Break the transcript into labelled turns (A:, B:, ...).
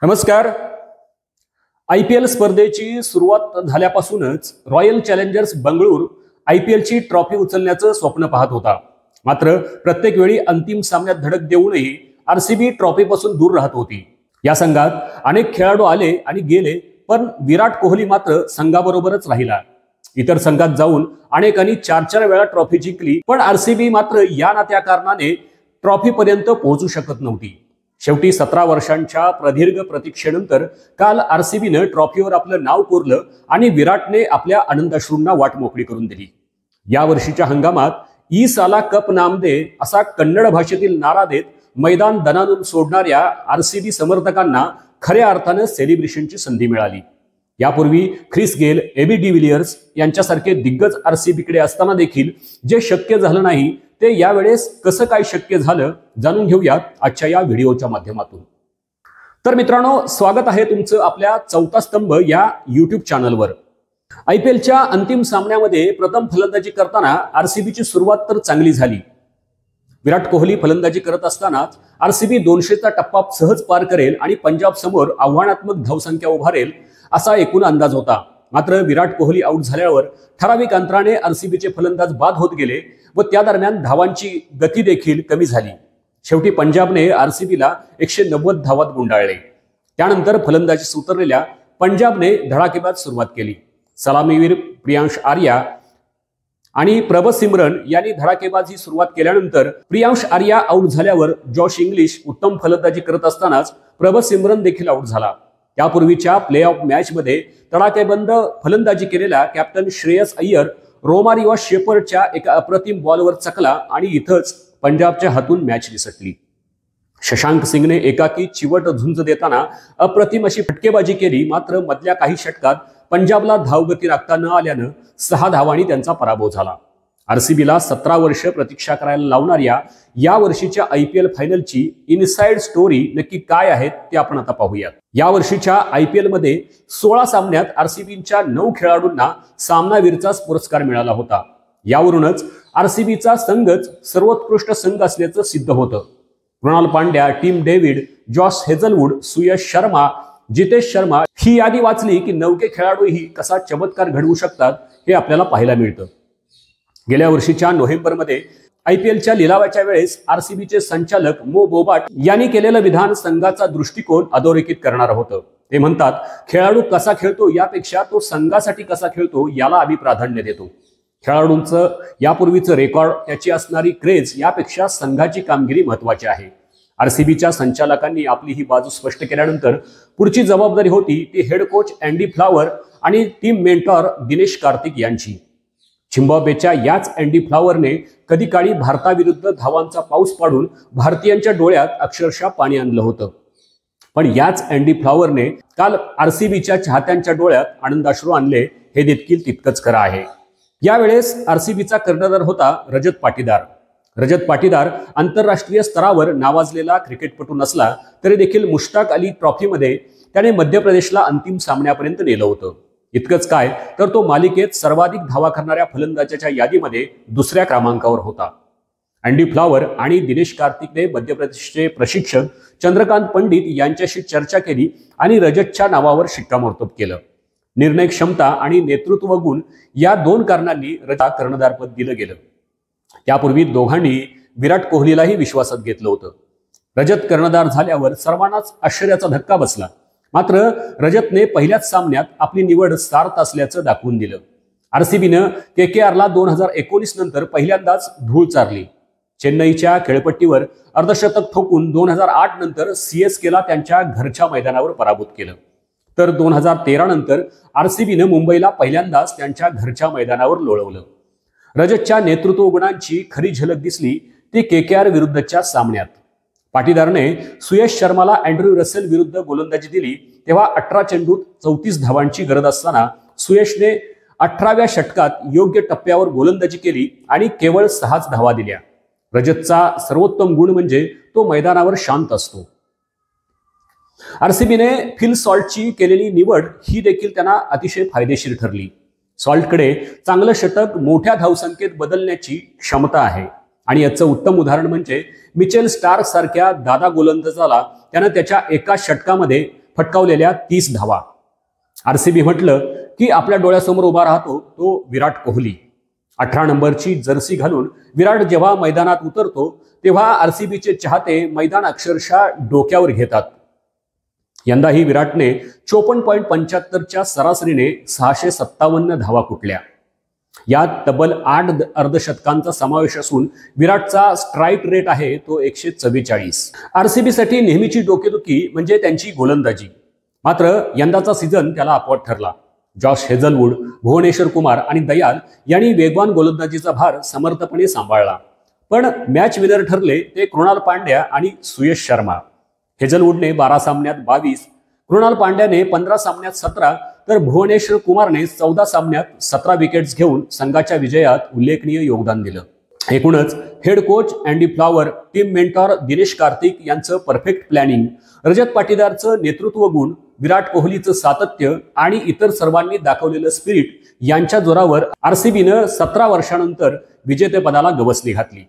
A: नमस्कार। IPL स्पर्धेची सुरुवात झाल्यापासूनच रॉयल चॅलेंजर्स बंगळुरू IPLची ट्रॉफी उचलण्याचं स्वप्न पाहत होता। मात्र प्रत्येक वेळी अंतिम सामन्यात धडक देऊनही RCB ट्रॉफीपासून दूर राहत होती। या संघात अनेक खेळाडू आले आणि गेले, पण विराट कोहली मात्र संघाबरोबरच राहिला। इतर संघात जाऊन अनेकांनी 4-4 वेळा ट्रॉफी जिंकली, पण RCB मात्र या नात्या कारणाने ट्रॉफीपर्यंत पोहोचू शकत नव्हती। शेवटी 17 वर्षांच्या प्रदीर्घ प्रतीक्षेनंतर काल RCBनं ट्रॉफीवर आपलं नाव कोरलं आणि विराटने आपल्या आनंदाश्रूंना वाट मोकळी करून दिली। या वर्षीच्या हंगामात ई साला कप नाम दे असा कन्नड भाषेतील नारा देत मैदान दणानून सोडणाऱ्या RCB समर्थकांना खऱ्या अर्थानं सेलिब्रेशनची संधी मिळाली। यापूर्वी ख्रिस गेल, AB डिव्हिलियर्स यांच्यासारखे दिग्गज RCBकडे असताना देखील जे शक्य झालं नाही ते यावेळेस कसं काय शक्य झालं जाणून घेऊयात आजच्या या व्हिडिओच्या माध्यमातून। तर मित्रांनो, स्वागत आहे तुमचं आपल्या चौथा स्तंभ या YouTube चॅनलवर। IPLच्या अंतिम सामन्यामध्ये प्रथम फलंदाजी करताना RCBची सुरुवात तर चांगली झाली। विराट कोहली फलंदाजी करत असतानाच RCB 200चा टप्पा सहज पार करेल आणि पंजाब समोर आव्हानात्मक धावसंख्या उभारेल असा एकूण अंदाज होता। मात्र विराट कोहली आउट झाल्यावर ठराविक अंतराने RCBचे फलंदाज बाद होत गेले व त्या दरम्यान धावांची गती देखील कमी झाली। शेवटी पंजाबने RCBला 190 धावात गुंडाळले। त्यानंतर फलंदाजीस उतरलेल्या पंजाबने धडाकेबाज सुरुवात केली। सलामीवीर प्रियांश आर्या आणि प्रभ सिमरन यांनी धडाकेबाजी सुरुवात केल्यानंतर प्रियांश आर्या आउट झाल्यावर जॉश इंग्लिश उत्तम फलंदाजी करत असतानाच प्रभ सिमरन देखील आउट झाला। त्यापूर्वीच्या प्लेऑफ मॅचमध्ये तडाखेबंद फलंदाजी केलेला कॅप्टन श्रेयस अय्यर रोमारिओ शेपर्डच्या एका अप्रतिम बॉलवर चकला आणि इथंच पंजाबच्या हातून मॅच निसटली। शशांक सिंगने एकाकी चिवट झुंज देताना अप्रतिम अशी फटकेबाजी केली, मात्र मधल्या काही षटकात पंजाबला धावगती राखता न आल्यानं 6 धावांनी त्यांचा पराभव झाला। RCBला 17 वर्ष प्रतीक्षा करायला लावणाऱ्या या वर्षीच्या IPL फायनलची इनसाइड स्टोरी नक्की काय आहे ते आपण आता पाहूयात। या वर्षीच्या IPL मध्ये 16 सामन्यात RCBच्या 9 खेळाडूंना सामनावीरचा पुरस्कार मिळाला होता। यावरूनच RCBचा संघच सर्वोत्कृष्ट संघ असल्याचं सिद्ध होतं। Krunal Pandya, Tim David, Josh Hazlewood, Suyash Sharma, Jitesh Sharma ही यादी वाचली की नौके खेळाडूही कसा चमत्कार घडवू शकतात हे आपल्याला पाहायला मिळतं। गेल्या वर्षीच्या नोव्हेंबरमध्ये IPLच्या लिलावाच्या वेळेस RCBचे संचालक मो बोबाट यांनी केलेलं विधान संघाचा दृष्टिकोन अधोरेखित करणार होतं। ते म्हणतात, खेळाडू कसा खेळतो यापेक्षा तो संघासाठी कसा खेळतो याला आम्ही प्राधान्य देतो। खेळाडूंचं यापूर्वीचं रेकॉर्ड, त्याची असणारी क्रेज यापेक्षा संघाची कामगिरी महत्त्वाची आहे। RCBच्या संचालकांनी आपली ही बाजू स्पष्ट केल्यानंतर पुढची जबाबदारी होती ती हेड कोच अँडी फ्लावर आणि टीम मेंटॉर दिनेश कार्तिक यांची। झिम्बाब्वेच्या याच अँडी फ्लावरने कधी काळी भारताविरुद्ध धावांचा पाऊस पाडून भारतीयांच्या डोळ्यात अक्षरशः पाणी आणलं होतं। पण याच अँडी फ्लावरने काल RCBच्या चाहत्यांच्या डोळ्यात आनंदाश्रू आणले हे देखील तितकंच खरं आहे। यावेळेस RCBचा कर्णधार होता रजत पाटीदार। रजत पाटीदार आंतरराष्ट्रीय स्तरावर नावाजलेला क्रिकेटपटू नसला तरी देखील मुश्ताक अली ट्रॉफीमध्ये त्याने मध्य प्रदेशला अंतिम सामन्यापर्यंत नेलं होतं। इतकंच काय तर तो मालिकेत सर्वाधिक धावा करणाऱ्या फलंदाजाच्या यादीमध्ये 2ऱ्या क्रमांकावर होता। अँडी फ्लावर आणि दिनेश कार्तिकने मध्य प्रदेशचे प्रशिक्षक चंद्रकांत पंडित यांच्याशी चर्चा केली आणि रजतच्या नावावर शिक्कामोर्तब केलं। निर्णय क्षमता आणि नेतृत्व गुण या 2 कारणांनी रजतला कर्णधारपद दिलं गेलं। त्यापूर्वी दोघांनी विराट कोहलीलाही विश्वासात घेतलं होतं। रजत कर्णधार झाल्यावर सर्वांनाच आश्चर्याचा धक्का बसला। मात्र रजतने पहिल्याच सामन्यात आपली निवड सार्थ असल्याचं दाखवून दिलं। RCBनं KKRला 2019 नंतर पहिल्यांदाच धूळ चारली। चेन्नईच्या खेळपट्टीवर अर्धशतक ठोकून 2008 नंतर CSKला त्यांच्या घरच्या मैदानावर पराभूत केलं। तर 2013 नंतर RCBनं मुंबईला पहिल्यांदाच त्यांच्या घरच्या मैदानावर लोळवलं। रजतच्या नेतृत्व गुणांची खरी झलक दिसली ती KKR विरुद्धच्या सामन्यात। पाटीदारने सुयश शर्माला अँड्रू रसेल विरुद्ध गोलंदाजी दिली तेव्हा 18 चेंडूत 34 धावांची गरज असताना सुयशने 18व्या षटकात योग्य टप्प्यावर गोलंदाजी केली आणि केवळ 6च धावा दिल्या। रजतचा सर्वोत्तम गुण म्हणजे तो मैदानावर शांत असतो। RCBने फिल सॉल्टची केलेली निवड ही देखील त्यांना अतिशय फायदेशीर ठरली। सॉल्टकडे चांगलं षटक मोठ्या धावसंख्येत बदलण्याची क्षमता आहे आणि याचं उत्तम उदाहरण म्हणजे मिचेल स्टार्क सारख्या दादा गोलंदाजाला त्यानं त्याच्या एका षटकामध्ये फटकावलेल्या 30 धावा. आरसीबी म्हटलं की आपल्या डोळ्यासमोर उभा राहतो तो विराट कोहली. 18 नंबरची जर्सी घालून विराट जेव्हा मैदानात उतरतो तेव्हा आरसीबीचे चाहते मैदान अक्षरशः डोक्यावर घेतात. यंदाही विराटने 54.75च्या सरासरीने 657 धावा कुटल्या. यात तब्बल 8 अर्धशतकांचा समावेश असून विराटचा स्ट्राईक रेट आहे तो 144. आरसीबीसाठी नेहमीची डोकेदुखी म्हणजे त्यांची गोलंदाजी. मात्र यंदाचा सीझन त्याला अपवाद ठरला. जॉश हेझलवूड, भुवनेश्वर कुमार आणि दयाल यांनी वेगवान गोलंदाजीचा भार समर्थपणे सांभाळला. पण मॅच विनर ठरले ते कृणाल पांड्या आणि सुयश शर्मा. हेझलवूडने 12 सामन्यात 22, कृणाल पांड्याने 15 सामन्यात 17 तर भुवनेश्वर कुमारने 14 सामन्यात 17 विकेट्स घेऊन संघाच्या विजयात उल्लेखनीय योगदान दिलं. एकूणच head coach Andy flower, team mentor Dinesh Karthik यांचं परफेक्ट प्लॅनिंग, रजत पाटीदारचं नेतृत्व गुण, विराट कोहलीचं सातत्य आणि इतर सर्वांनी दाखवलेलं स्पिरिट यांच्या जोरावर आरसीबीनं 17 वर्षांनंतर विजेतेपदाला गवसणी घातली.